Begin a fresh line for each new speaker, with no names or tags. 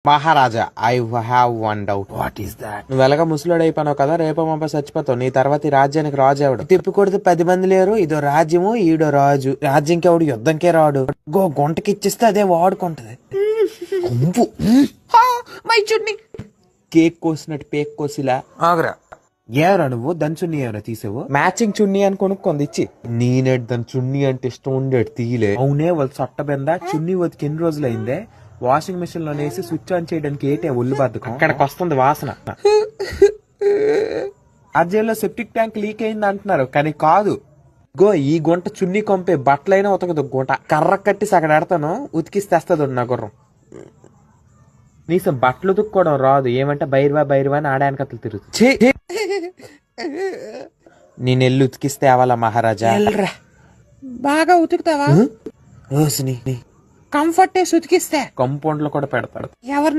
Maharaja, I have one doubt. What is that? నువ్వు ఎలాగ ముసలోడు అయిపోయినావు కదా, రేపో మాప చచ్చిపోతావు. నీ తర్వాత ఈ రాజ్యానికి రాజు ఎవడు? తిప్పికొడితే 10 మంది లేరు. ఇదో రాజ్యము, ఈడో రాజు. రాజ్యంకి ఎవడు యుద్ధంకే రాడు. గుంటకి ఇచ్చిస్తే అదే వాడుకుంటది. కేక్ కోసినట్టు పేక్ కోసిలా ఆగరా. ఏవరా నువ్వు దాని చున్నీ ఏమైనా తీసావు? మ్యాచింగ్ చున్నీ అని కొనుక్కుంది ఇచ్చి. నేనేటి దాని చున్నీ అంటే ఇష్టం ఉండేది తీయలే. అవునే, వాళ్ళు సొట్టబెందా చున్నీ వతికి ఎన్ని రోజులు అయిందే? వాషింగ్ మిషన్ లో వేసి స్విచ్ ఆన్ చేయడానికి ఏటే ఒళ్ళు బద్దకం. అక్కడికి వస్తుంది వాసన. అర్జేలో సెప్టిక్ ట్యాంక్ లీక్ అయింది అంటున్నారు, కానీ కాదు. ఈ గుంట చున్నీ కొంపే బట్టలైనా ఉతకదు. గుంట కర్ర కట్టేసి అక్కడ ఆడతాను, ఉతికిసి తెస్తుంది నా గుర్రం. నీసం బట్టలు ఉతుక్కోవడం రాదు, ఏమంటే బైర్వా అని ఆడానికతలు తిరుగుతుంది. నేను ఎల్లు ఉతికిస్తే అవాలా మహారాజా? బాగా ఉతుకుతావా? కంఫర్ట్ ఉతికిస్తే కంపౌండ్ లో కూడా పెడతాడు. ఎవరు